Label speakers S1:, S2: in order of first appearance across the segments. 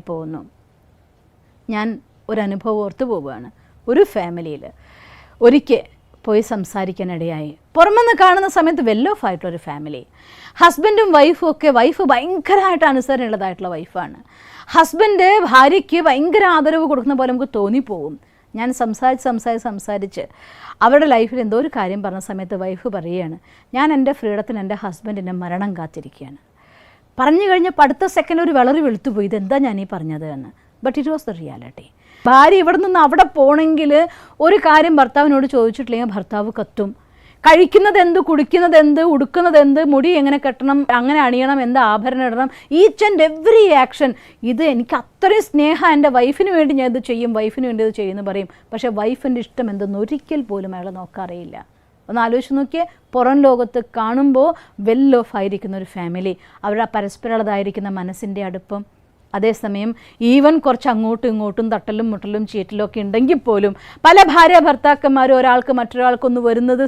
S1: പോകുന്നു. ഞാൻ ഒരനുഭവം ഓർത്തു പോവുകയാണ്. ഒരു ഫാമിലിയിൽ ഒരിക്കൽ പോയി സംസാരിക്കാനിടയായി. പുറമെന്ന് കാണുന്ന സമയത്ത് വെൽ ഓഫ് ആയിട്ടൊരു ഫാമിലി, ഹസ്ബൻഡും വൈഫും ഒക്കെ, വൈഫ് ഭയങ്കരമായിട്ട് അനുസരണയുള്ളതായിട്ടുള്ള വൈഫാണ്. ഹസ്ബൻഡ് ഭാര്യയ്ക്ക് ഭയങ്കര ആദരവ് കൊടുക്കുന്ന പോലെ നമുക്ക് തോന്നിപ്പോവും. ഞാൻ സംസാരിച്ച് അവരുടെ ലൈഫിൽ എന്തോ ഒരു കാര്യം പറഞ്ഞ സമയത്ത് വൈഫ് പറയുകയാണ്, ഞാൻ എൻ്റെ ഫ്രീഡത്തിന് എൻ്റെ ഹസ്ബൻഡിൻ്റെ മരണം കാത്തിരിക്കുകയാണ്. പറഞ്ഞു കഴിഞ്ഞപ്പോൾ അടുത്ത സെക്കൻഡ് ഒരു വളരെ വെളുത്തുപോയി, ഇതെന്താ ഞാൻ ഈ പറഞ്ഞത് എന്ന്. But it was the reality. ഭാര്യ ഇവിടെ നിന്ന് അവിടെ പോകണമെങ്കിൽ ഒരു കാര്യം ഭർത്താവിനോട് ചോദിച്ചിട്ടില്ലെങ്കിൽ ഭർത്താവ് കത്തും. കഴിക്കുന്നത് എന്ത്, കുടിക്കുന്നത് എന്ത്, ഉടുക്കുന്നത് എന്ത്, മുടി എങ്ങനെ കെട്ടണം, അങ്ങനെ അണിയണം, എന്ത് ആഭരണം ഇടണം, ഈച്ച് ആൻഡ് എവറി ആക്ഷൻ. ഇത് എനിക്ക് അത്രയും സ്നേഹം, എൻ്റെ വൈഫിന് വേണ്ടി ഞാൻ ഇത് ചെയ്യും, വൈഫിന് വേണ്ടി ഇത് ചെയ്യുമെന്ന് പറയും. പക്ഷേ വൈഫിൻ്റെ ഇഷ്ടം എന്തെന്ന് ഒരിക്കൽ പോലും അയാൾ നോക്കാറിയില്ല. ഒന്ന് ആലോചിച്ച് നോക്കിയേ, പുറം ലോകത്ത് കാണുമ്പോൾ വെൽ ഓഫ് ആയിരിക്കുന്ന ഒരു ഫാമിലി, അവരുടെ പരസ്പരമുള്ളതായിരിക്കുന്ന മനസ്സിൻ്റെ അടുപ്പം. അതേസമയം ഈവൻ കുറച്ച് അങ്ങോട്ടും ഇങ്ങോട്ടും തട്ടലും മുട്ടലും ചീറ്റലും ഒക്കെ ഉണ്ടെങ്കിൽ പോലും പല ഭാര്യ ഭർത്താക്കന്മാരും ഒരാൾക്ക് മറ്റൊരാൾക്കൊന്ന് വരുന്നത്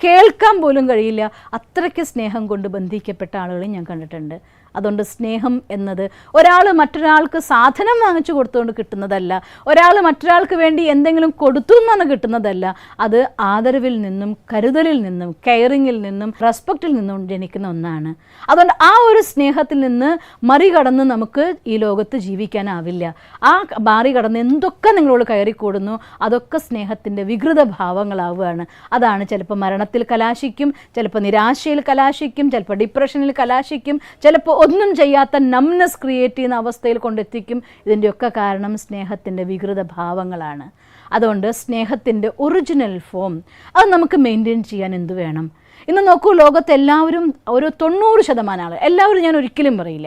S1: കേൾക്കാൻ പോലും കഴിയില്ല. അത്രയ്ക്ക് സ്നേഹം കൊണ്ട് ബന്ധിക്കപ്പെട്ട ആളുകളെയും ഞാൻ കണ്ടിട്ടുണ്ട്. അതുകൊണ്ട് സ്നേഹം എന്നത് ഒരാൾ മറ്റൊരാൾക്ക് സാധനം വാങ്ങിച്ചു കൊടുത്തുകൊണ്ട് കിട്ടുന്നതല്ല, ഒരാൾ മറ്റൊരാൾക്ക് വേണ്ടി എന്തെങ്കിലും കൊടുത്തു എന്നാണ് കിട്ടുന്നതല്ല. അത് ആദരവിൽ നിന്നും, കരുതലിൽ നിന്നും, കെയറിങ്ങിൽ നിന്നും, റെസ്പെക്റ്റിൽ നിന്നും ജനിക്കുന്ന ഒന്നാണ്. അതുകൊണ്ട് ആ ഒരു സ്നേഹത്തിൽ നിന്ന് മറികടന്ന് നമുക്ക് ഈ ലോകത്ത് ജീവിക്കാനാവില്ല. ആ മറികടന്ന് എന്തൊക്കെ നിങ്ങളോട് കയറിക്കൂടുന്നു അതൊക്കെ സ്നേഹത്തിൻ്റെ വികൃത ഭാവങ്ങളാവുകയാണ്. അതാണ് ചിലപ്പോൾ മരണത്തിൽ കലാശിക്കും, ചിലപ്പോൾ നിരാശയിൽ കലാശിക്കും, ചിലപ്പോൾ ഡിപ്രഷനിൽ കലാശിക്കും, ചിലപ്പോൾ ഒന്നും ചെയ്യാത്ത നംനെസ് ക്രിയേറ്റ് ചെയ്യുന്ന അവസ്ഥയിൽ കൊണ്ടെത്തിക്കും. ഇതിൻ്റെയൊക്കെ കാരണം സ്നേഹത്തിൻ്റെ വികൃത ഭാവങ്ങളാണ്. അതുകൊണ്ട് സ്നേഹത്തിൻ്റെ ഒറിജിനൽ ഫോം അത് നമുക്ക് മെയിൻറ്റെയിൻ ചെയ്യാൻ എന്ത് വേണം? ഇന്ന് നോക്കൂ, ലോകത്ത് എല്ലാവരും ഒരു 90% ആൾ, എല്ലാവരും ഞാൻ ഒരിക്കലും പറയില്ല,